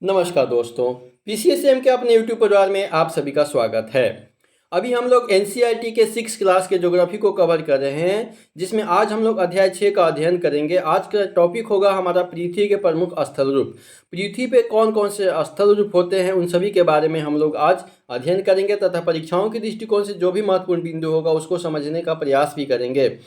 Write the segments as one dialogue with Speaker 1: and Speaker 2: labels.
Speaker 1: नमस्कार दोस्तों, पीसीएसएम के अपने यूट्यूब परिवार में आप सभी का स्वागत है। अभी हम लोग एनसीईआरटी के 6 क्लास के ज्योग्राफी को कवर कर रहे हैं, जिसमें आज हम लोग अध्याय 6 का अध्ययन करेंगे। आज का टॉपिक होगा हमारा पृथ्वी के प्रमुख स्थल रूप। पृथ्वी पे कौन कौन से स्थल रूप होते हैं, उन सभी के बारे में हम लोग आज अध्ययन करेंगे तथा परीक्षाओं के दृष्टिकोण से जो भी महत्वपूर्ण बिंदु होगा उसको समझने का प्रयास भी करेंगे।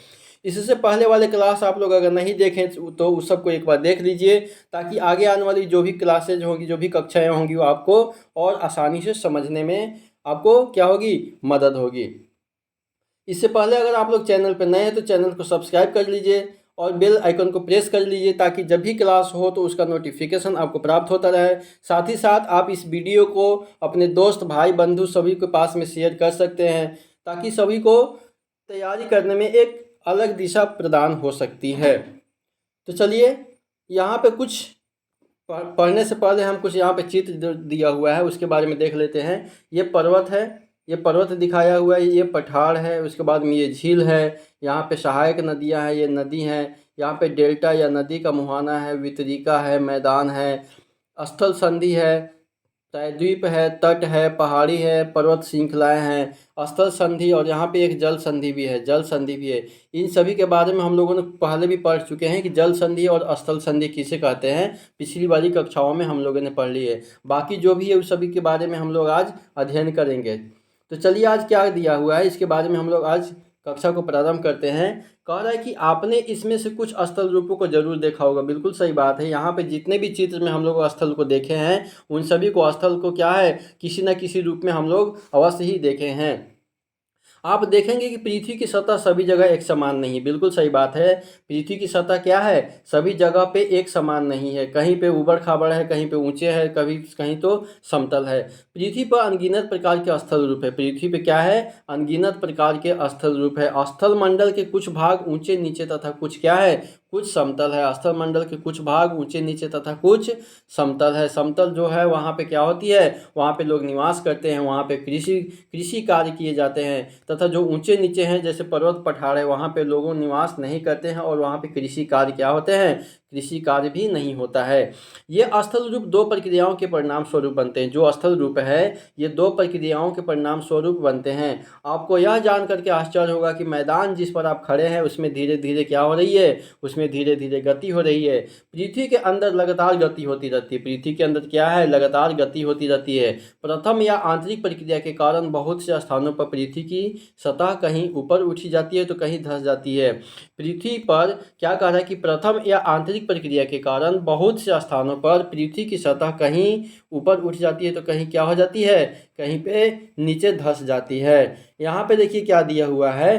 Speaker 1: इससे पहले वाले क्लास आप लोग अगर नहीं देखें तो उस सबको एक बार देख लीजिए, ताकि आगे आने वाली जो भी क्लासेज होंगी, जो भी कक्षाएं होंगी, वो आपको और आसानी से समझने में आपको क्या होगी, मदद होगी। इससे पहले अगर आप लोग चैनल पर नए हैं तो चैनल को सब्सक्राइब कर लीजिए और बेल आइकन को प्रेस कर लीजिए, ताकि जब भी क्लास हो तो उसका नोटिफिकेशन आपको प्राप्त होता रहे। साथ ही साथ आप इस वीडियो को अपने दोस्त, भाई, बंधु सभी के पास में शेयर कर सकते हैं, ताकि सभी को तैयारी करने में एक अलग दिशा प्रदान हो सकती है। तो चलिए, यहाँ पे कुछ पढ़ने से पहले हम कुछ यहाँ पे चित्र दिया हुआ है उसके बारे में देख लेते हैं। ये पर्वत है, ये पर्वत दिखाया हुआ है, ये पठार है, उसके बाद में ये झील है, यहाँ पे सहायक नदियाँ हैं, ये नदी हैं, यहाँ पे डेल्टा या नदी का मुहाना है, वितरिका है, मैदान है, स्थल संधि है, द्वीप है, तट है, पहाड़ी है, पर्वत श्रृंखलाएं हैं, स्थल संधि, और यहाँ पे एक जल संधि भी है, जल संधि भी है। इन सभी के बारे में हम लोगों ने पहले भी पढ़ चुके हैं कि जल संधि और स्थल संधि किसे कहते हैं, पिछली वाली कक्षाओं में हम लोगों ने पढ़ ली है। बाकी जो भी है उस सभी के बारे में हम लोग आज अध्ययन करेंगे। तो चलिए, आज क्या दिया हुआ है इसके बारे में हम लोग आज कक्षा को प्रारंभ करते हैं। कह रहा है कि आपने इसमें से कुछ स्थल रूपों को जरूर देखा होगा। बिल्कुल सही बात है। यहाँ पे जितने भी चित्र में हम लोग स्थल को देखे हैं, उन सभी को स्थल को क्या है, किसी न किसी रूप में हम लोग अवश्य ही देखे हैं। आप देखेंगे कि पृथ्वी की सतह सभी जगह एक समान नहीं है। बिल्कुल सही बात है। पृथ्वी की सतह क्या है, सभी जगह पे एक समान नहीं है। कहीं पे ऊबड़ खाबड़ है, कहीं पे ऊंचे है, कभी कहीं तो समतल है। पृथ्वी पर अनगिनत प्रकार के स्थल रूप है। पृथ्वी पे क्या है, अनगिनत प्रकार के स्थल रूप है। स्थल मंडल के कुछ भाग ऊंचे नीचे तथा कुछ क्या है, कुछ समतल है। स्थल मंडल के कुछ भाग ऊंचे नीचे तथा कुछ समतल है। समतल जो है वहाँ पे क्या होती है, वहाँ पे लोग निवास करते हैं, वहाँ पे कृषि कार्य किए जाते हैं। तथा जो ऊंचे नीचे हैं, जैसे पर्वत पठार है, वहाँ पे लोगों निवास नहीं करते हैं और वहाँ पे कृषि कार्य क्या होते हैं, कृषि कार्य भी नहीं होता है। ये स्थल रूप दो प्रक्रियाओं के परिणाम स्वरूप बनते हैं। जो स्थल रूप है ये दो प्रक्रियाओं के परिणाम स्वरूप बनते हैं। आपको यह जान करके आश्चर्य होगा कि मैदान जिस पर आप खड़े हैं उसमें धीरे धीरे क्या हो रही है, उसमें धीरे धीरे गति हो रही है। पृथ्वी के अंदर लगातार गति होती रहती है। पृथ्वी के अंदर क्या है, लगातार गति होती रहती है। प्रथम या आंतरिक प्रक्रिया के कारण बहुत से स्थानों पर पृथ्वी की सतह कहीं ऊपर उठी जाती है तो कहीं धंस जाती है। पृथ्वी पर क्या कह रहा है कि प्रथम या आंतरिक प्रक्रिया के कारण बहुत से स्थानों पर पृथ्वी की सतह कहीं ऊपर उठ जाती है तो कहीं क्या हो जाती है, कहीं पे नीचे धंस जाती है। यहाँ पे देखिए क्या दिया हुआ है,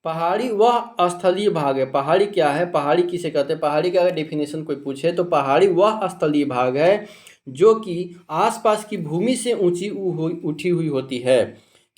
Speaker 1: पहाड़ी वह स्थलीय भाग है। पहाड़ी क्या है, पहाड़ी किसे कहते हैं, पहाड़ी का अगर डेफिनेशन कोई पूछे तो पहाड़ी वह स्थलीय भाग है जो कि आसपास की भूमि से ऊंची उठी हुई होती है।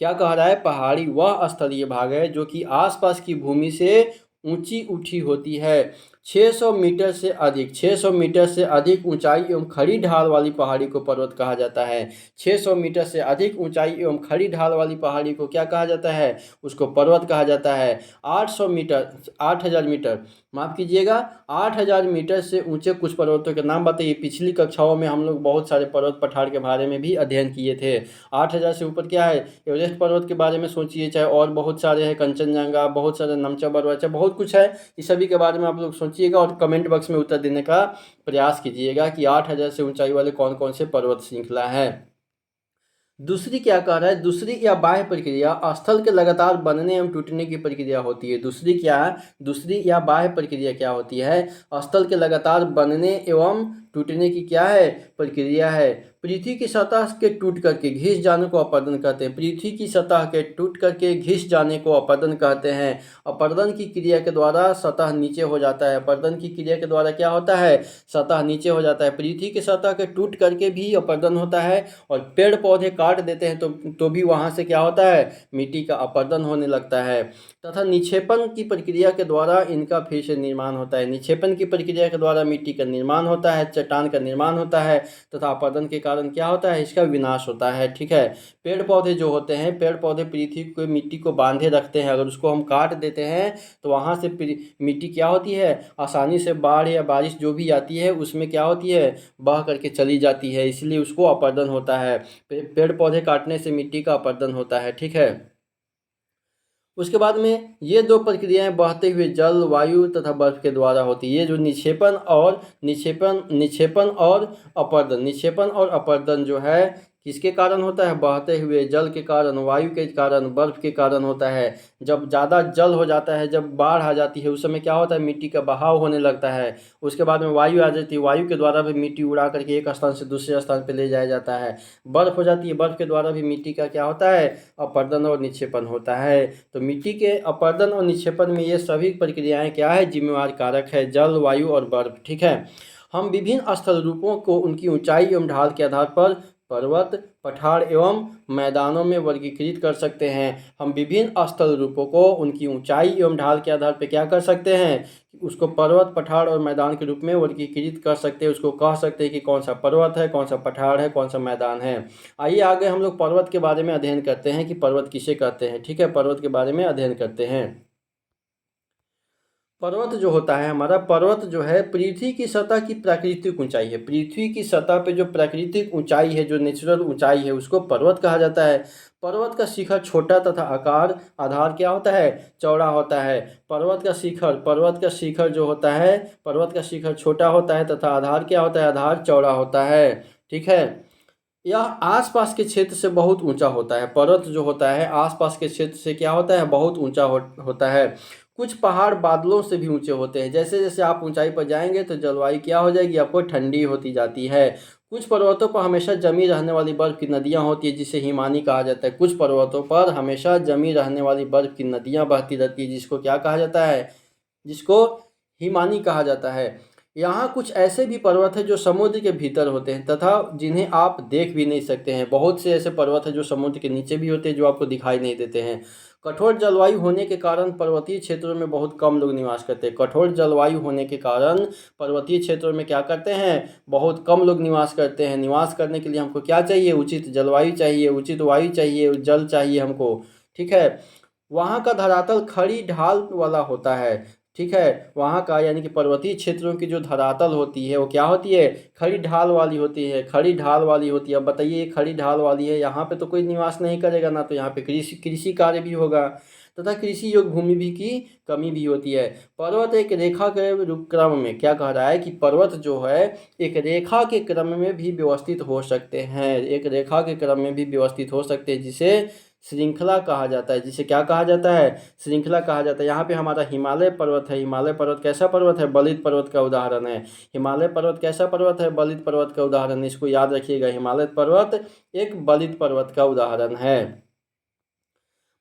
Speaker 1: क्या कह रहा है, पहाड़ी वह स्थलीय भाग है जो कि आसपास की भूमि से ऊंची उठी होती है। 600 मीटर से अधिक, 600 मीटर से अधिक ऊंचाई एवं खड़ी ढाल वाली पहाड़ी को पर्वत कहा जाता है। 600 मीटर से अधिक ऊंचाई एवं खड़ी ढाल वाली पहाड़ी को क्या कहा जाता है, उसको पर्वत कहा जाता है। 800 मीटर, 8000 मीटर, माफ़ कीजिएगा, 8000 मीटर से ऊंचे कुछ पर्वतों के नाम बताइए। पिछली कक्षाओं में हम लोग बहुत सारे पर्वत पठार के बारे में भी अध्ययन किए थे। 8000 से ऊपर क्या है, एवरेस्ट पर्वत के बारे में सोचिए, चाहे और बहुत सारे हैं, कंचनजंगा, बहुत सारे, नमचा बरवाचा, बहुत कुछ है। इस सभी के बारे में आप लोग सोचिएगा और कमेंट बॉक्स में उत्तर देने का प्रयास कीजिएगा कि 8000 से ऊंचाई वाले कौन कौन से पर्वत श्रृंखला है। दूसरी क्या कह रहा है, दूसरी या बाह्य प्रक्रिया स्थल के लगातार बनने एवं टूटने की प्रक्रिया होती है। दूसरी क्या है, दूसरी या बाह्य प्रक्रिया क्या होती है, स्थल के लगातार बनने एवं टूटने की क्या है, प्रक्रिया है। पृथ्वी की सतह के टूट करके घिस जाने को अपरदन कहते हैं। पृथ्वी की सतह के टूट करके घिस जाने को अपरदन कहते हैं। अपरदन की क्रिया के द्वारा सतह नीचे हो जाता है। अपरदन की क्रिया के द्वारा क्या होता है, सतह नीचे हो जाता है। पृथ्वी की सतह के टूट करके भी अपरदन होता है और पेड़ पौधे काट देते हैं तो भी वहाँ से क्या होता है, मिट्टी का अपरदन होने लगता है। तथा निक्षेपण की प्रक्रिया के द्वारा इनका फिर से निर्माण होता है। निक्षेपण की प्रक्रिया के द्वारा मिट्टी का निर्माण होता है, चट्टान का निर्माण होता है तथा अपरदन के कारण कारण क्या होता है, इसका विनाश होता है। ठीक है, पेड़ पौधे जो होते हैं, पेड़ पौधे पृथ्वी को, मिट्टी को बांधे रखते हैं। अगर उसको हम काट देते हैं तो वहाँ से मिट्टी क्या होती है, आसानी से बाढ़ या बारिश जो भी आती है उसमें क्या होती है, बह करके चली जाती है, इसलिए उसको अपरदन होता है। पेड़ पौधे काटने से मिट्टी का अपरदन होता है। ठीक है, उसके बाद में ये दो प्रक्रियाएं बहते हुए जल, वायु तथा बर्फ के द्वारा होती है। ये जो निक्षेपण और अपरदन, निक्षेपण और अपरदन जो है किसके कारण होता है, बहते हुए जल के कारण, वायु के कारण, बर्फ के कारण होता है। जब ज़्यादा जल हो जाता है, जब बाढ़ आ जाती है, उस समय क्या होता है, मिट्टी का बहाव होने लगता है। उसके बाद में वायु आ जाती है, वायु के द्वारा भी मिट्टी उड़ा करके एक स्थान से दूसरे स्थान पर ले जाया जाता है। बर्फ हो जाती है, बर्फ के द्वारा भी मिट्टी का क्या होता है, अपरदन और निक्षेपण होता है। तो मिट्टी के अपरदन और निक्षेपण में ये सभी प्रक्रियाएं क्या है, जिम्मेवार कारक है, जल, वायु और बर्फ। ठीक है, हम विभिन्न स्थल रूपों को उनकी ऊंचाई एवं ढाल के आधार पर पर्वत, पठार एवं मैदानों में वर्गीकृत कर सकते हैं। हम विभिन्न स्थल रूपों को उनकी ऊंचाई एवं ढाल के आधार पर क्या कर सकते हैं, उसको पर्वत, पठार और मैदान के रूप में वर्गीकृत कर सकते हैं। उसको कह सकते हैं कि कौन सा पर्वत है, कौन सा पठार है, कौन सा मैदान है। आइए आगे हम लोग पर्वत के बारे में अध्ययन करते हैं कि पर्वत किसे कहते हैं। ठीक है, पर्वत के बारे में अध्ययन करते हैं। पर्वत जो होता है हमारा, पर्वत जो है पृथ्वी की सतह की प्राकृतिक ऊंचाई है। पृथ्वी की सतह पे जो प्राकृतिक ऊंचाई है, जो नेचुरल ऊंचाई है, उसको पर्वत कहा जाता है। पर्वत का शिखर छोटा तथा आधार क्या होता है, चौड़ा होता है। पर्वत का शिखर जो होता है, पर्वत का शिखर छोटा होता है तथा आधार क्या होता है, आधार चौड़ा होता है। ठीक है, यह आसपास के क्षेत्र से बहुत ऊंचा होता है। पर्वत जो होता है आसपास के क्षेत्र से क्या होता है, बहुत ऊंचा होता है। कुछ पहाड़ बादलों से भी ऊंचे होते हैं। जैसे जैसे आप ऊंचाई पर जाएंगे तो जलवायु क्या हो जाएगी, आपको ठंडी होती जाती है। कुछ पर्वतों पर हमेशा जमी रहने वाली बर्फ की नदियां होती है, जिसे हिमानी कहा जाता है। कुछ पर्वतों पर हमेशा जमी रहने वाली बर्फ की नदियां बहती रहती है, जिसको क्या कहा जाता है, जिसको हिमानी कहा जाता है। यहाँ कुछ ऐसे भी पर्वत हैं जो समुद्र के भीतर होते हैं तथा जिन्हें आप देख भी नहीं सकते हैं। बहुत से ऐसे पर्वत हैं जो समुद्र के नीचे भी होते हैं, जो आपको दिखाई नहीं देते हैं। कठोर जलवायु होने के कारण पर्वतीय क्षेत्रों में बहुत कम लोग निवास करते हैं। कठोर जलवायु होने के कारण पर्वतीय क्षेत्रों में क्या करते हैं, बहुत कम लोग निवास करते हैं। निवास करने के लिए हमको क्या चाहिए, उचित जलवायु चाहिए, उचित वायु चाहिए, जल चाहिए हमको। ठीक है, वहाँ का धरातल खड़ी ढाल वाला होता है। ठीक है, वहाँ का यानी कि पर्वतीय क्षेत्रों की जो धरातल होती है वो क्या होती है, खड़ी ढाल वाली होती है। खड़ी ढाल वाली होती है। अब बताइए, खड़ी ढाल वाली है, यहाँ पे तो कोई निवास नहीं करेगा ना, तो यहाँ पे कृषि कार्य भी होगा तथा कृषि योग्य भूमि भी की कमी भी होती है। पर्वत एक रेखा के क्रम में, क्या कह रहा है कि पर्वत जो है एक रेखा के क्रम में भी व्यवस्थित हो सकते हैं। एक रेखा के क्रम में भी व्यवस्थित हो सकते हैं, जिसे श्रृंखला कहा जाता है। जिसे क्या कहा जाता है, श्रृंखला कहा जाता है। यहाँ पे हमारा हिमालय पर्वत है। हिमालय पर्वत कैसा पर्वत है, बलित पर्वत का उदाहरण है। हिमालय पर्वत कैसा पर्वत है, बलित पर्वत का उदाहरण है। इसको याद रखिएगा, हिमालय पर्वत एक बलित पर्वत का उदाहरण है।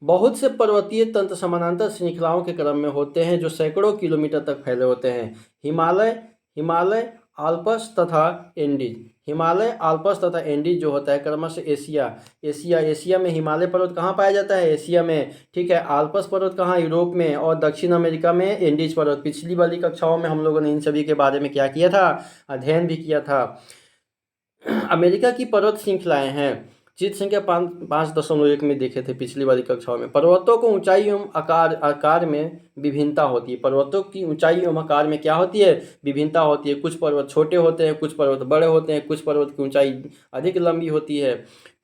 Speaker 1: बहुत से पर्वतीय तंत्र समानांतर श्रृंखलाओं के क्रम में होते हैं, जो सैकड़ों किलोमीटर तक फैले होते हैं। हिमालय हिमालय आल्प्स तथा एंडीज, हिमालय, आल्प्स तथा एंडीज जो होता है क्रमशः एशिया में हिमालय पर्वत कहाँ पाया जाता है, एशिया में। ठीक है, आल्प्स पर्वत कहाँ, यूरोप में, और दक्षिण अमेरिका में एंडीज पर्वत। पिछली वाली कक्षाओं में हम लोगों ने इन सभी के बारे में क्या किया था, अध्ययन भी किया था। अमेरिका की पर्वत श्रृंखलाएं हैं, चित्र संख्या 5.1 में देखे थे पिछली वाली कक्षाओं में। पर्वतों को ऊंचाई एवं आकार में विभिन्नता होती है। पर्वतों की ऊंचाई एवं आकार में क्या होती है, विभिन्नता होती है। कुछ पर्वत छोटे होते हैं, कुछ पर्वत बड़े होते हैं, कुछ पर्वत की ऊंचाई अधिक लंबी होती है।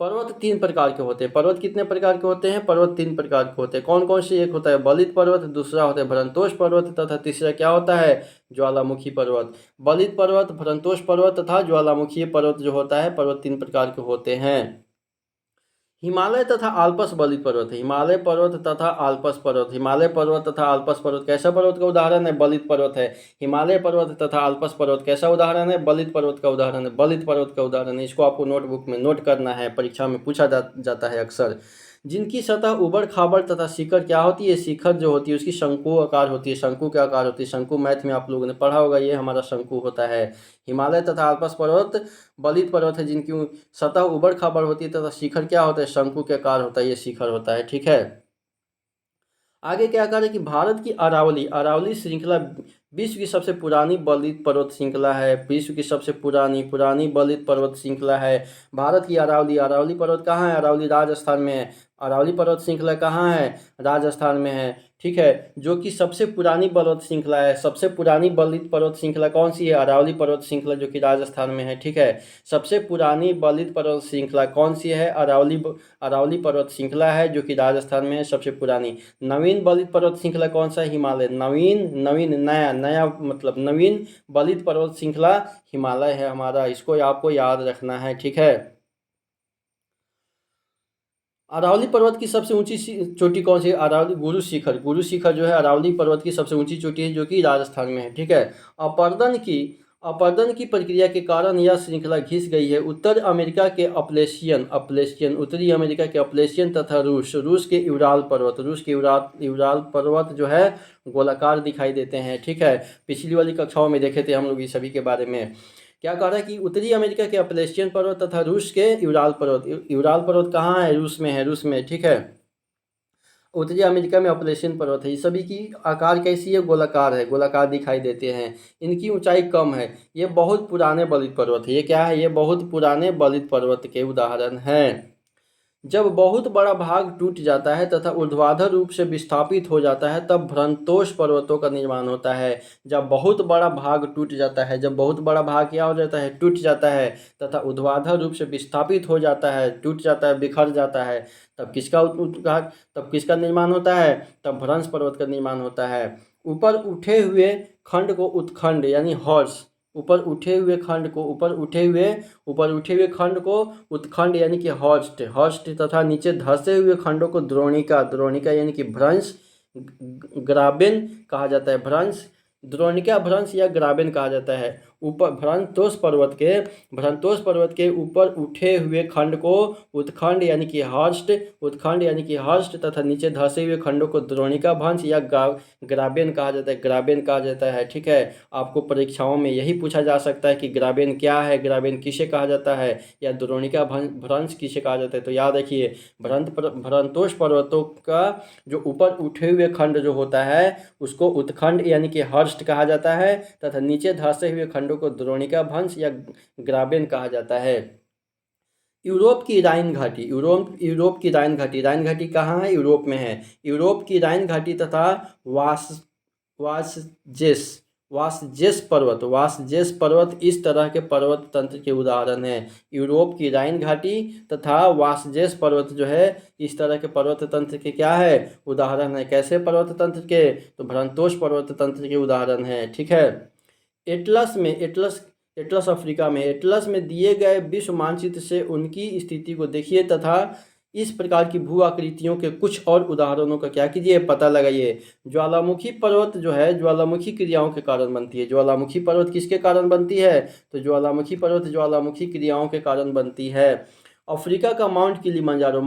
Speaker 1: पर्वत 3 प्रकार के होते हैं। पर्वत कितने प्रकार के होते हैं, पर्वत 3 प्रकार के होते हैं। कौन कौन से, एक होता है बलित पर्वत, दूसरा होता है भ्रंतोष पर्वत तथा तीसरा क्या होता है, ज्वालामुखी पर्वत। बलित पर्वत, भ्रंतोष पर्वत तथा ज्वालामुखी पर्वत जो होता है, पर्वत 3 प्रकार के होते हैं। हिमालय तथा आल्प्स बलित पर्वत है। हिमालय पर्वत तथा आल्प्स पर्वत, हिमालय पर्वत तथा आल्प्स पर्वत कैसा पर्वत का उदाहरण है, बलित पर्वत है। हिमालय पर्वत तथा आल्प्स पर्वत कैसा उदाहरण है, बलित पर्वत का उदाहरण है, बलित पर्वत का उदाहरण है। इसको आपको नोटबुक में नोट करना है, परीक्षा में पूछा जाता है अक्सर। जिनकी सतह उबड़ खाबड़ तथा शिखर क्या होती है, शिखर जो होती है उसकी शंकु आकार होती है, शंकु के आकार होती है। शंकु मैथ में आप लोगों ने पढ़ा होगा, ये हमारा शंकु होता है। हिमालय तथा आल्प्स पर्वत बलित पर्वत है, जिनकी सतह उबड़ खाबड़ होती है तथा शिखर क्या होता है, शंकु के आकार होता है, ये शिखर होता है। ठीक है, आगे क्या कह रहे हैं कि भारत की अरावली अरावली श्रृंखला विश्व की सबसे पुरानी बलित पर्वत श्रृंखला है। विश्व की सबसे पुरानी पुरानी बलित पर्वत श्रृंखला है भारत की अरावली। अरावली पर्वत कहाँ है? अरावली राजस्थान में है। अरावली पर्वत श्रृंखला कहाँ है? राजस्थान में है। ठीक है, जो कि सबसे पुरानी पर्वत श्रृंखला है। सबसे पुरानी बलित पर्वत श्रृंखला कौन सी है? अरावली पर्वत श्रृंखला, जो कि राजस्थान में है। ठीक है, सबसे पुरानी बलित पर्वत श्रृंखला कौन सी है? अरावली पर्वत श्रृंखला है, जो कि राजस्थान में है, सबसे पुरानी। नवीन बलित पर्वत श्रृंखला कौन सा है? हिमालय। नवीन नवीन नया नया मतलब नवीन बलित पर्वत श्रृंखला हिमालय है हमारा। इसको आपको याद रखना है। ठीक है, अरावली पर्वत की सबसे ऊंची चोटी कौन सी है? अरावली गुरु शिखर। गुरु शिखर जो है अरावली पर्वत की सबसे ऊंची चोटी है, जो कि राजस्थान में है। ठीक है, अपरदन की प्रक्रिया के कारण यह श्रृंखला घिस गई है। उत्तर अमेरिका के अपलेशियन उत्तरी अमेरिका के अपलेशियन तथा रूस के यूराल पर्वत जो है गोलाकार दिखाई देते हैं। ठीक है, पिछली वाली कक्षाओं में देखे थे हम लोग इस सभी के बारे में। क्या कह रहा है कि उत्तरी अमेरिका के अपलेशियन पर्वत तथा रूस के यूराल पर्वत कहाँ है? रूस में है। रूस में, ठीक है। उत्तरी अमेरिका में अपलेशियन पर्वत है। ये सभी की आकार कैसी है? गोलाकार है, गोलाकार दिखाई देते हैं। इनकी ऊंचाई कम है। ये बहुत पुराने बलित पर्वत है। ये क्या है? ये बहुत पुराने बलित पर्वत के उदाहरण हैं। जब बहुत बड़ा भाग टूट जाता है तथा ऊर्ध्वाधर रूप से विस्थापित हो जाता है, तब भ्रंतोष पर्वतों का निर्माण होता है। जब बहुत बड़ा भाग टूट जाता है, जब बहुत बड़ा भाग क्या हो जाता है? टूट जाता है तथा ऊर्ध्वाधर रूप से विस्थापित हो जाता है, टूट जाता है, बिखर जाता है, तब किसका निर्माण होता है? तब भ्रंश पर्वत का निर्माण होता है। ऊपर उठे हुए खंड को उत्खंड यानी हॉर्स ऊपर उठे हुए खंड को उत्खंड यानी कि हॉर्स्ट तथा नीचे धंसे हुए खंडों को द्रोणिका यानी कि भ्रंश ग्राबेन कहा जाता है। द्रोणिका भ्रंश या ग्राबेन कहा जाता है। ऊपर भ्रंतोष पर्वत के ऊपर उठे हुए खंड को उत्खंड यानी कि हर्स्ट तथा नीचे धंसे हुए खंडों को द्रोणिका भ्रंश या ग्राबेन कहा जाता है। ठीक है, आपको परीक्षाओं में यही पूछा जा सकता है कि ग्राबेन क्या है, ग्राबेन किसे कहा जाता है, या द्रोणिका भ्रंश किसे कहा जाता है। तो याद रखिए, भ्रंतोष पर्वतों का जो ऊपर उठे हुए खंड जो होता है उसको उत्खंड यानी कि हर्स्ट कहा जाता है तथा नीचे धंसे हुए खंडों को द्रोणिका भ्रंश या ग्राबेन कहा जाता है। यूरोप की राइन घाटी कहाँ है? यूरोप में है। यूरोप की राइन घाटी तथा वासजेस पर्वत इस तरह के पर्वत तंत्र के उदाहरण हैं। यूरोप की राइन घाटी तथा वासजेस पर्वत जो है इस तरह के पर्वत तंत्र के क्या है? उदाहरण है। कैसे पर्वत तंत्र के? तो भ्रंतोष पर्वत तंत्र के उदाहरण है। ठीक है, एटलस अफ्रीका में एटलस में दिए गए विश्व मानचित्र से उनकी स्थिति को देखिए तथा इस प्रकार की भू आकृतियों के कुछ और उदाहरणों का क्या कीजिए? पता लगाइए। ज्वालामुखी पर्वत जो है ज्वालामुखी क्रियाओं के कारण बनती है। ज्वालामुखी पर्वत किसके कारण बनती है? तो ज्वालामुखी पर्वत ज्वालामुखी क्रियाओं के कारण बनती है। अफ्रीका का माउंट किलिमंजारो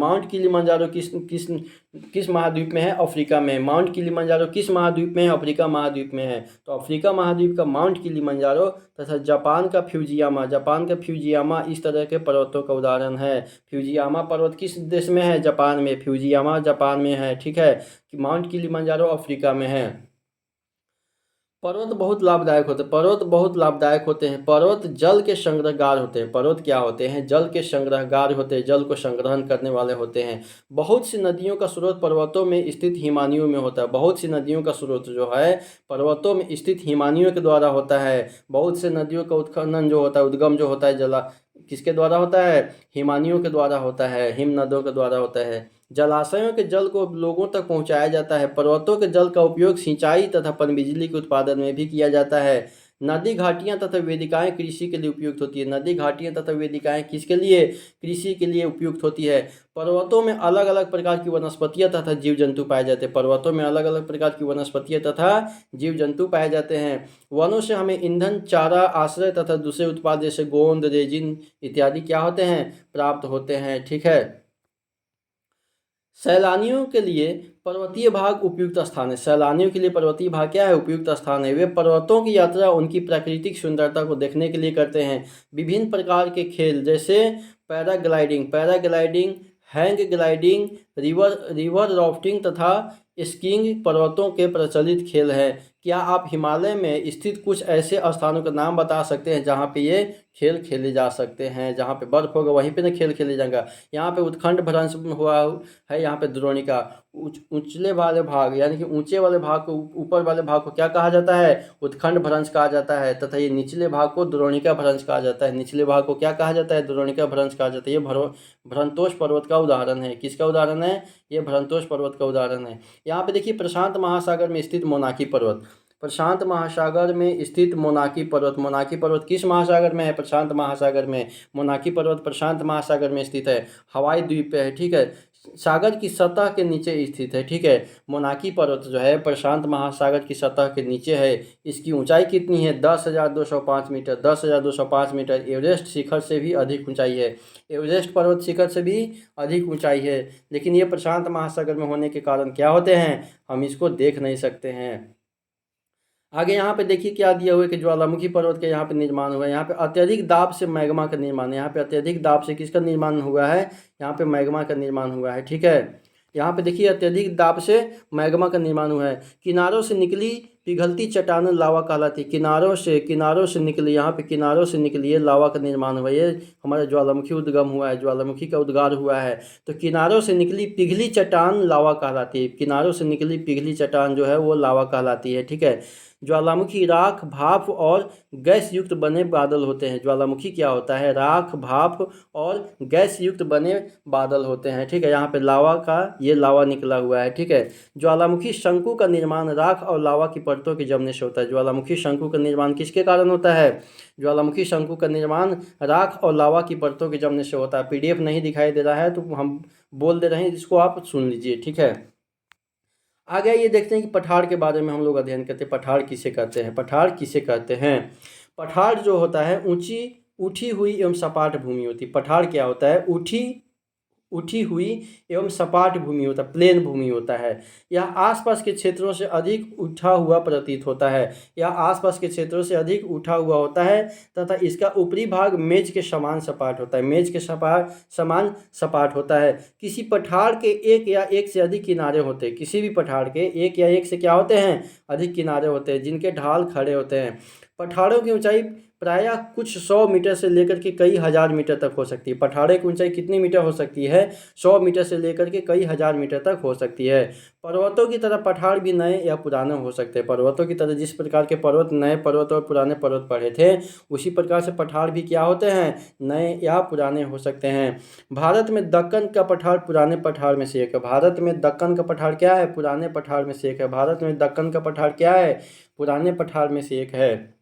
Speaker 1: किस महाद्वीप में है? अफ्रीका में। माउंट किलिमंजारो किस महाद्वीप में है? अफ्रीका महाद्वीप में है। तो अफ्रीका महाद्वीप का माउंट किलिमंजारो तथा जापान का फ्यूजियामा इस तरह के पर्वतों का उदाहरण है। फ्यूजियामा पर्वत किस देश में है? जापान में। फ्यूजियामा जापान में है। ठीक है, कि माउंट किलिमंजारो अफ्रीका में है। पर्वत बहुत लाभदायक होते हैं। पर्वत जल के संग्रहगार होते हैं। पर्वत क्या होते हैं? जल के संग्रहगार होते हैं, जल को संग्रहण करने वाले होते हैं। बहुत सी नदियों का स्रोत पर्वतों में स्थित हिमानियों में होता है। बहुत सी नदियों का स्रोत जो है पर्वतों में स्थित हिमानियों के द्वारा होता है। बहुत से नदियों का उत्खनन जो होता है, उद्गम जो होता है किसके द्वारा होता है? हिमानियों के द्वारा होता है, हिम नदों के द्वारा होता है। जलाशयों के जल को लोगों तक पहुंचाया जाता है। पर्वतों के जल का उपयोग सिंचाई तथा पनबिजली के उत्पादन में भी किया जाता है। नदी घाटियां तथा वेदिकाएं कृषि के लिए उपयुक्त होती है। नदी घाटियां तथा वेदिकाएं किसके लिए? कृषि के लिए उपयुक्त होती है। पर्वतों में अलग अलग प्रकार की वनस्पतियां तथा जीव जंतु पाए जाते हैं। पर्वतों में अलग अलग प्रकार की वनस्पतियां तथा जीव जंतु पाए जाते हैं। वनों से हमें ईंधन, चारा, आश्रय तथा दूसरे उत्पाद जैसे गोंद, रेजिन इत्यादि क्या होते हैं? प्राप्त होते हैं। ठीक है, सैलानियों के लिए पर्वतीय भाग उपयुक्त स्थान है। सैलानियों के लिए पर्वतीय भाग क्या है? उपयुक्त स्थान है। वे पर्वतों की यात्रा उनकी प्राकृतिक सुंदरता को देखने के लिए करते हैं। विभिन्न प्रकार के खेल जैसे paragliding, hang gliding, river rafting तथा स्कीइंग पर्वतों के प्रचलित खेल है। क्या आप हिमालय में स्थित कुछ ऐसे स्थानों का नाम बता सकते हैं जहाँ पे ये खेल खेले जा सकते हैं? जहाँ पे बर्फ होगा वहीं पे ना खेल खेले जाएगा। यहाँ पे उत्खंड भ्रंश हुआ है, यहाँ पे द्रोणिका। ऊंचले वाले भाग यानी कि ऊंचे वाले भाग को, ऊपर वाले भाग को क्या कहा जाता है? उत्खंड भ्रंश कहा जाता है। तथा ये निचले भाग को द्रोणिका भ्रंश कहा जाता है। निचले भाग को क्या कहा जाता है? द्रोणिका भ्रंश कहा जाता है। ये भ्रंतोष पर्वत का उदाहरण है। किसका उदाहरण है? ये भ्रंतोष पर्वत का उदाहरण है। यहाँ पे देखिए प्रशांत महासागर में स्थित मोनाकी पर्वत। प्रशांत महासागर में स्थित मोनाकी पर्वत। मोनाकी पर्वत किस महासागर में है? प्रशांत महासागर में। मोनाकी पर्वत प्रशांत महासागर में स्थित है, हवाई द्वीप पे है। ठीक है, सागर की सतह के नीचे स्थित है। ठीक है, मोनाकी पर्वत जो है प्रशांत महासागर की सतह के नीचे है। इसकी ऊंचाई कितनी है? 10,205 मीटर। 10,205 मीटर एवरेस्ट शिखर से भी अधिक ऊंचाई है। एवरेस्ट पर्वत शिखर से भी अधिक ऊंचाई है। लेकिन ये प्रशांत महासागर में होने के कारण क्या होते हैं? हम इसको देख नहीं सकते हैं। आगे यहाँ पे देखिए क्या दिया हुआ है कि ज्वालामुखी पर्वत के यहाँ पे निर्माण हुआ है। यहाँ पे अत्यधिक दाब से मैग्मा का निर्माण है। यहाँ पे अत्यधिक दाब से किसका निर्माण हुआ है? यहाँ पे मैग्मा का निर्माण हुआ है। ठीक है, यहाँ पे देखिए अत्यधिक दाब से मैग्मा का निर्माण हुआ है। किनारों से निकली पिघलती चट्टानें लावा कहलाती। किनारों से निकली, यहाँ पे किनारों से निकली ये लावा का निर्माण हुआ। ये हमारा ज्वालामुखी उद्गम हुआ है, ज्वालामुखी का उद्गार हुआ है। तो किनारों से निकली पिघली चट्टान लावा कहलाती है। किनारों से निकली पिघली चट्टान जो है वो लावा कहलाती है। ठीक है, ज्वालामुखी राख, भाप और गैस युक्त बने बादल होते हैं। ज्वालामुखी क्या होता है? राख, भाप और गैस युक्त बने बादल होते हैं। ठीक है, यहाँ पे लावा का ये लावा निकला हुआ है। ठीक है, ज्वालामुखी शंकु का निर्माण राख और लावा की परतों के जमने से होता है। ज्वालामुखी शंकु का निर्माण किसके कारण होता है? ज्वालामुखी शंकु का निर्माण राख और लावा की परतों के जमने से होता है। पीडीएफ नहीं दिखाई दे रहा है तो हम बोल दे रहे हैं, जिसको आप सुन लीजिए। ठीक है, आगे ये देखते हैं कि पठार के बारे में हम लोग अध्ययन करते हैं। पठार किसे कहते हैं? पठार किसे कहते हैं? पठार जो होता है ऊंची उठी हुई एवं सपाट भूमि होती है। पठार क्या होता है? उठी हुई एवं सपाट भूमि होता है, प्लेन भूमि होता है। यह आसपास के क्षेत्रों से अधिक उठा हुआ प्रतीत होता है। यह आसपास के क्षेत्रों से अधिक उठा हुआ होता है तथा इसका ऊपरी भाग मेज के समान सपाट होता है। मेज के समान सपाट होता है। किसी पठार के एक या एक से अधिक किनारे होते हैं। किसी भी पठार के एक या एक से क्या होते हैं? अधिक किनारे होते हैं, जिनके ढाल खड़े होते हैं। पठारों की ऊंचाई प्रायः कुछ 100 मीटर से लेकर के कई हज़ार मीटर तक हो सकती है। पठारे की ऊंचाई कितनी मीटर हो सकती है? 100 मीटर से लेकर के कई हज़ार मीटर तक हो सकती है। पर्वतों की तरह पठार भी नए या पुराने हो सकते हैं। पर्वतों की तरह जिस प्रकार के पर्वत नए पर्वत और पुराने पर्वत पढ़े थे, उसी प्रकार से पठार भी क्या होते हैं? नए या पुराने हो सकते हैं। भारत में दक्कन का पठार पुराने पठार में से एक है। भारत में दक्कन का पठार क्या है? पुराने पठार में से एक है। भारत में दक्कन का पठार क्या है? पुराने पठार में से एक है।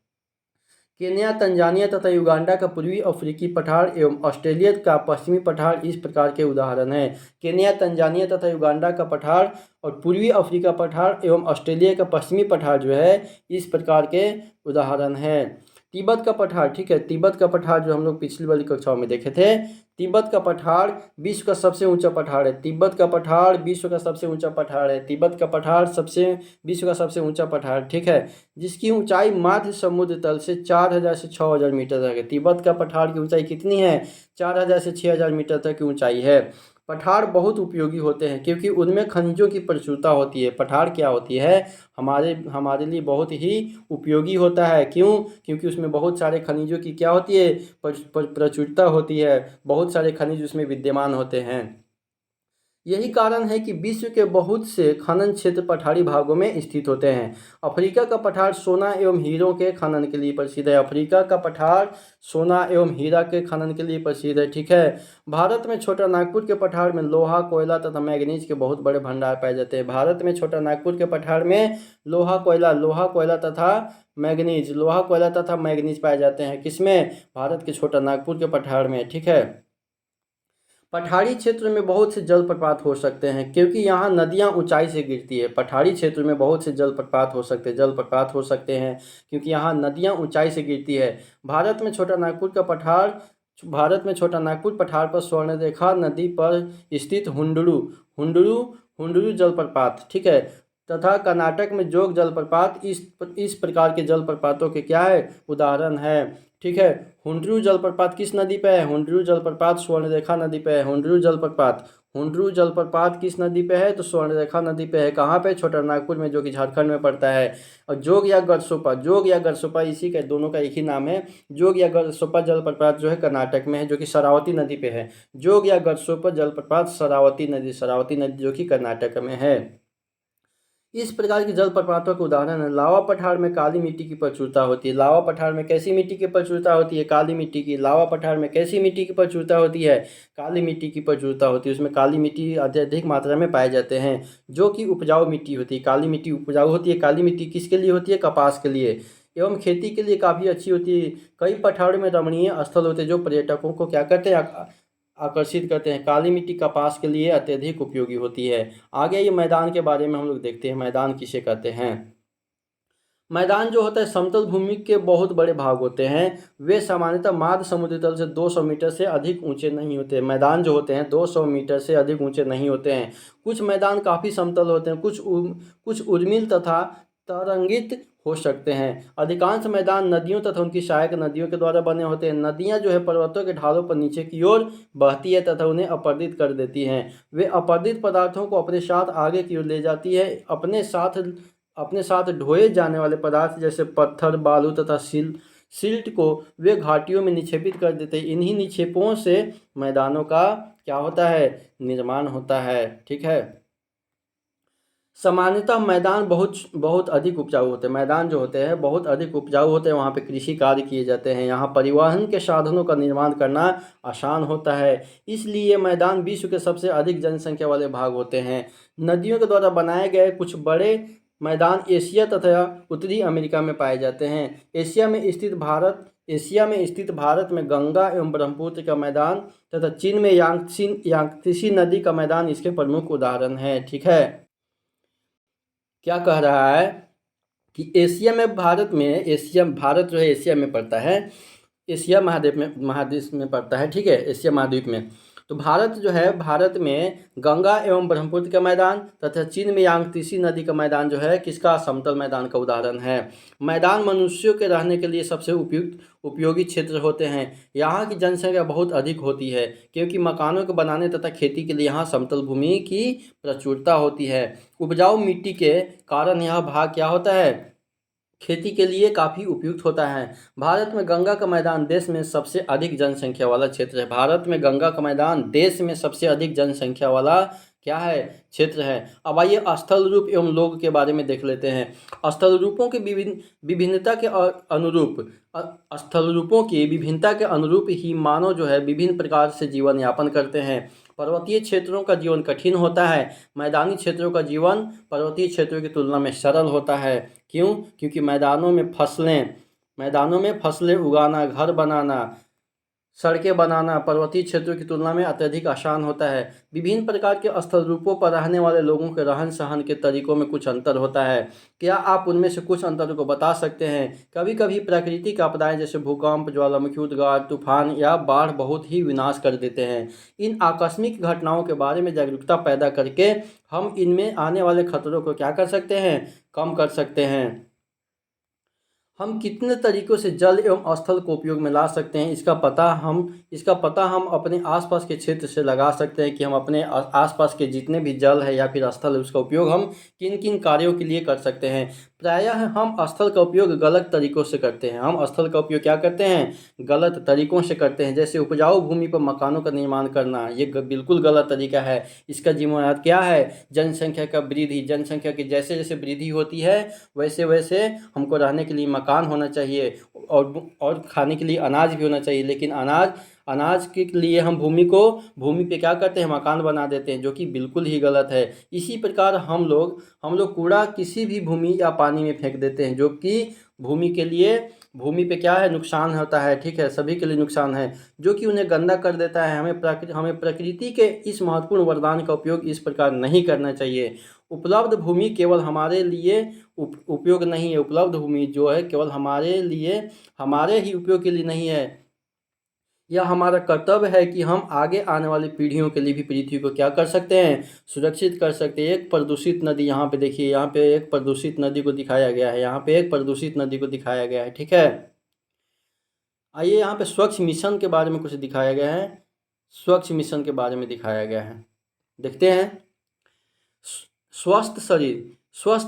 Speaker 1: केन्या, तंजानिया तथा युगांडा का पूर्वी अफ्रीकी पठार एवं ऑस्ट्रेलिया का पश्चिमी पठार इस प्रकार के उदाहरण हैं। केन्या, तंजानिया तथा युगांडा का पठार और पूर्वी अफ्रीका पठार एवं ऑस्ट्रेलिया का पश्चिमी पठार जो है इस प्रकार के उदाहरण हैं। तिब्बत का पठार, ठीक है, तिब्बत का पठार जो हम लोग पिछली वाली कक्षाओं में देखे थे। तिब्बत का पठार विश्व का सबसे ऊंचा पठार है। तिब्बत का पठार विश्व का सबसे ऊंचा पठार है। तिब्बत का पठार विश्व का सबसे ऊंचा पठार, ठीक है, जिसकी ऊंचाई माध्य समुद्र तल से 4,000 से 6,000 मीटर तक है। तिब्बत का पठार की ऊंचाई कितनी है? 4,000 से 6,000 मीटर तक की ऊंचाई है। पठार बहुत उपयोगी होते हैं क्योंकि उनमें खनिजों की प्रचुरता होती है। पठार क्या होती है? हमारे लिए बहुत ही उपयोगी होता है। क्यों? क्योंकि उसमें बहुत सारे खनिजों की क्या होती है? प्रचुरता होती है। बहुत सारे खनिज उसमें विद्यमान होते हैं। यही कारण है कि विश्व के बहुत से खनन क्षेत्र पठारी भागों में स्थित होते हैं। अफ्रीका का पठार सोना एवं हीरों के खनन के लिए प्रसिद्ध है। अफ्रीका का पठार सोना एवं हीरा के खनन के लिए प्रसिद्ध है, ठीक है। भारत में छोटा नागपुर के पठार में लोहा, कोयला तथा मैग्नीज के बहुत बड़े भंडार पाए जाते हैं। भारत में छोटा नागपुर के पठार में लोहा, कोयला तथा मैग्नीज पाए जाते हैं। किसमें? भारत के छोटा नागपुर के पठार में, ठीक है। पठारी क्षेत्र में बहुत से जलप्रपात हो सकते हैं क्योंकि यहाँ नदियाँ ऊंचाई से गिरती है। पठारी क्षेत्र में बहुत से जलप्रपात हो सकते हैं क्योंकि यहाँ नदियाँ ऊंचाई से गिरती है। भारत में छोटा नागपुर पठार पर स्वर्णरेखा नदी पर स्थित हुंडरू जलप्रपात, ठीक है, तथा कर्नाटक में जोग जलप्रपात इस प्रकार के जलप्रपातों के क्या है? उदाहरण है, ठीक है। हुंडरू जलप्रपात किस नदी पे है? हुंडरू जलप्रपात स्वर्णरेखा नदी पे है। हुंडरू जलप्रपात हुंड्रू जलप्रपात किस नदी पे है? तो स्वर्णरेखा नदी पे है। कहाँ पे? छोटा नागपुर में, जो कि झारखंड में पड़ता है। और जोग या गरसोपा, जोग या गरसोपा इसी का, दोनों का एक ही नाम है। जोग या गरसोपा जलप्रपात जो है कर्नाटक में है, जो कि शरावती नदी पे है। जोग या गरसोपा जलप्रपात शरावती नदी जो कि कर्नाटक में है। इस प्रकार के जलप्रपातों के उदाहरण है। लावा पठार में काली मिट्टी की प्रचुरता होती है। लावा पठार में कैसी मिट्टी की प्रचुरता होती है? काली मिट्टी की। लावा पठार में कैसी मिट्टी की प्रचुरता होती है? काली मिट्टी की प्रचुरता होती है। उसमें काली मिट्टी अत्यधिक मात्रा में पाए जाते हैं, जो कि उपजाऊ मिट्टी होती है। काली मिट्टी उपजाऊ होती है। काली मिट्टी किसके लिए होती है? कपास के लिए एवं खेती के लिए काफ़ी अच्छी होती है। कई पठारों में रमणीय स्थल होते हैं जो पर्यटकों को क्या करते हैं? आकर्षित करते हैं। काली मिट्टी कपास के लिए अत्यधिक उपयोगी होती है। आगे ये मैदान के बारे में हम लोग देखते हैं, मैदान किसे कहते हैं। मैदान जो होता है समतल भूमि के बहुत बड़े भाग होते हैं। वे सामान्यतः माध्य समुद्री तल से 200 मीटर से अधिक ऊंचे नहीं होते। मैदान जो होते हैं 200 मीटर से अधिक ऊंचे नहीं होते हैं। कुछ मैदान काफ़ी समतल होते हैं, कुछ उर्मिल तथा तरंगित हो सकते हैं। अधिकांश मैदान नदियों तथा उनकी सहायक नदियों के द्वारा बने होते हैं। नदियां जो है पर्वतों के ढालों पर नीचे की ओर बहती है तथा उन्हें अपरदित कर देती हैं। वे अपरदित पदार्थों को अपने साथ आगे की ओर ले जाती है। अपने साथ ढोए जाने वाले पदार्थ जैसे पत्थर, बालू तथा सिल्ट को वे घाटियों में निक्षेपित कर देते हैं। इन्हीं निक्षेपों से मैदानों का क्या होता है? निर्माण होता है। ठीक है। सामान्यतः मैदान बहुत बहुत अधिक उपजाऊ होते हैं। मैदान जो होते हैं बहुत अधिक उपजाऊ होते हैं। वहाँ पे कृषि कार्य किए जाते हैं। यहाँ परिवहन के साधनों का निर्माण करना आसान होता है। इसलिए मैदान विश्व के सबसे अधिक जनसंख्या वाले भाग होते हैं। नदियों के द्वारा बनाए गए कुछ बड़े मैदान एशिया तथा उत्तरी अमेरिका में पाए जाते हैं। एशिया में स्थित भारत में गंगा एवं ब्रह्मपुत्र का मैदान तथा चीन में यांगत्से नदी का मैदान इसके प्रमुख उदाहरण है। ठीक है। क्या कह रहा है कि भारत जो है एशिया में पड़ता है। एशिया महादेश में पड़ता है। ठीक है, एशिया महाद्वीप में। तो भारत जो है, भारत में गंगा एवं ब्रह्मपुत्र का मैदान तथा चीन में यांगत्से नदी का मैदान जो है किसका? समतल मैदान का उदाहरण है। मैदान मनुष्यों के रहने के लिए सबसे उपयोगी क्षेत्र होते हैं। यहाँ की जनसंख्या बहुत अधिक होती है क्योंकि मकानों को बनाने तथा खेती के लिए यहाँ समतल भूमि की प्रचुरता होती है। उपजाऊ मिट्टी के कारण यह भाग क्या होता है? खेती के लिए काफ़ी उपयुक्त होता है। भारत में गंगा का मैदान देश में सबसे अधिक जनसंख्या वाला क्षेत्र है। भारत में गंगा का मैदान देश में सबसे अधिक जनसंख्या वाला क्या है? क्षेत्र है। अब आइए स्थल रूप एवं लोग के बारे में देख लेते हैं। स्थल रूपों की विभिन्नता के अनुरूप स्थल रूपों की विभिन्नता के अनुरूप ही मानव जो है विभिन्न प्रकार से जीवन यापन करते हैं। पर्वतीय क्षेत्रों का जीवन कठिन होता है। मैदानी क्षेत्रों का जीवन पर्वतीय क्षेत्रों की तुलना में सरल होता है। क्यों? क्योंकि मैदानों में फसलें उगाना, घर बनाना, सड़कें बनाना पर्वतीय क्षेत्रों की तुलना में अत्यधिक आसान होता है। विभिन्न प्रकार के स्थल रूपों पर रहने वाले लोगों के रहन सहन के तरीकों में कुछ अंतर होता है। क्या आप उनमें से कुछ अंतरों को बता सकते हैं? कभी कभी प्राकृतिक आपदाएं जैसे भूकंप, ज्वालामुखी उद्गार, तूफान या बाढ़ बहुत ही विनाश कर देते हैं। इन आकस्मिक घटनाओं के बारे में जागरूकता पैदा करके हम इनमें आने वाले खतरों को क्या कर सकते हैं? कम कर सकते हैं। हम कितने तरीकों से जल एवं स्थल को उपयोग में ला सकते हैं, इसका पता हम अपने आसपास के क्षेत्र से लगा सकते हैं कि हम अपने आसपास के जितने भी जल है या फिर स्थल है उसका उपयोग हम किन किन कार्यों के लिए कर सकते हैं। प्रायः हम स्थल का उपयोग गलत तरीकों से करते हैं। हम स्थल का उपयोग क्या करते हैं? गलत तरीकों से करते हैं। जैसे उपजाऊ भूमि पर मकानों का निर्माण करना, ये बिल्कुल गलत तरीका है। इसका जिम्मेदार क्या है? जनसंख्या का वृद्धि। जनसंख्या की जैसे जैसे वृद्धि होती है वैसे वैसे हमको रहने के लिए मकान होना चाहिए और खाने के लिए अनाज भी होना चाहिए। लेकिन अनाज के लिए हम भूमि पे क्या करते हैं? मकान बना देते हैं, जो कि बिल्कुल ही गलत है। इसी प्रकार हम लोग कूड़ा किसी भी भूमि या पानी में फेंक देते हैं, जो कि भूमि पे क्या है? नुकसान होता है। ठीक है, सभी के लिए नुकसान है, जो कि उन्हें गंदा कर देता है। हमें प्रकृति के इस महत्वपूर्ण वरदान का उपयोग इस प्रकार नहीं करना चाहिए। उपलब्ध भूमि केवल हमारे लिए उपयोग नहीं है। उपलब्ध भूमि जो है केवल हमारे ही उपयोग के लिए नहीं है। यह हमारा कर्तव्य है कि हम आगे आने वाली पीढ़ियों के लिए भी पृथ्वी को क्या कर सकते हैं? सुरक्षित कर सकते हैं। एक प्रदूषित नदी यहाँ पे देखिए, यहाँ पे एक प्रदूषित नदी को दिखाया गया है। यहाँ पे एक प्रदूषित नदी को दिखाया गया है। ठीक है, आइए यहाँ पे स्वच्छ मिशन के बारे में कुछ दिखाया गया है। स्वच्छ मिशन के बारे में दिखाया गया है। देखते हैं। स्वस्थ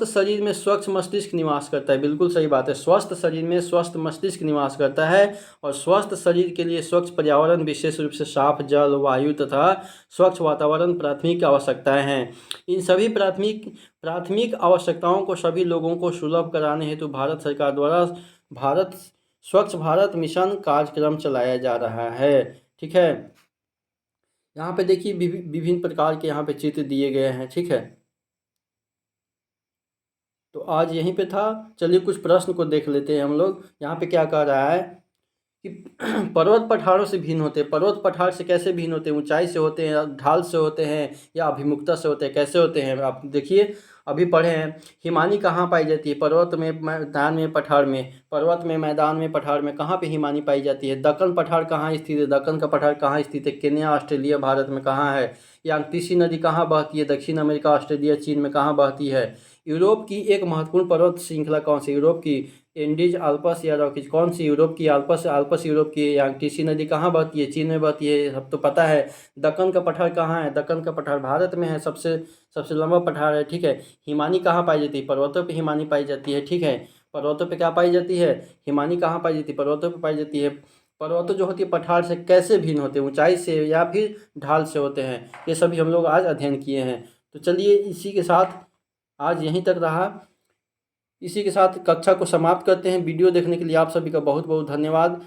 Speaker 1: शरीर में स्वच्छ मस्तिष्क निवास करता है। बिल्कुल सही बात है। स्वस्थ शरीर में स्वस्थ मस्तिष्क निवास करता है और स्वस्थ शरीर के लिए स्वच्छ पर्यावरण, विशेष रूप से साफ जल, वायु तथा स्वच्छ वातावरण प्राथमिक आवश्यकताएं हैं। इन सभी प्राथमिक आवश्यकताओं को सभी लोगों को सुलभ कराने हेतु भारत सरकार द्वारा भारत स्वच्छ भारत मिशन कार्यक्रम चलाया जा रहा है। ठीक है, यहाँ पे देखिए विभिन्न प्रकार के यहाँ पे चित्र दिए गए हैं। ठीक है, तो आज यहीं पे था। चलिए कुछ प्रश्न को देख लेते हैं हम लोग। यहाँ पे क्या कह रहा है कि पर्वत पठारों से भिन्न होते हैं। पर्वत पठार से कैसे भिन्न होते हैं? ऊंचाई से होते हैं, ढाल से होते हैं, या अभिमुखता से होते हैं? कैसे होते हैं आप देखिए, अभी पढ़े हैं। हिमानी कहाँ पाई जाती है? पर्वत में, मैदान में, पठार में? पर्वत में, मैदान में, पठार में। कहाँ पे हिमानी पाई जाती है? दक्कन पठार कहाँ स्थित है? दक्कन का पठार कहाँ स्थित है? केन्या, ऑस्ट्रेलिया, भारत में कहाँ है? यांगत्सी नदी कहाँ बहती है? दक्षिण अमेरिका, ऑस्ट्रेलिया, चीन में कहाँ बहती है? यूरोप की एक महत्वपूर्ण पर्वत श्रृंखला कौन सी? यूरोप की एंडीज, आल्प्स या रॉकीज? कौन सी? यूरोप की आल्प्स। आल्प्स यूरोप की है। यांगत्सी नदी कहाँ बहती है? चीन में बहती है, सब तो पता है। दक्कन का पठार कहाँ है? दक्कन का पठार भारत में है, सबसे सबसे लंबा पठार है। ठीक है, हिमानी कहाँ पाई जाती है? पर्वतों पे हिमानी पाई जाती है। ठीक है, पर्वतों पे क्या पाई जाती है? हिमानी कहाँ पाई जाती है? पर्वतों पे पाई जाती है। पर्वतों जो होती है पठार से कैसे भिन्न होते हैं? ऊंचाई से या फिर ढाल से होते हैं। ये सभी हम लोग आज अध्ययन किए हैं। तो चलिए इसी के साथ आज यहीं तक रहा। इसी के साथ कक्षा को समाप्त करते हैं। वीडियो देखने के लिए आप सभी का बहुत बहुत धन्यवाद।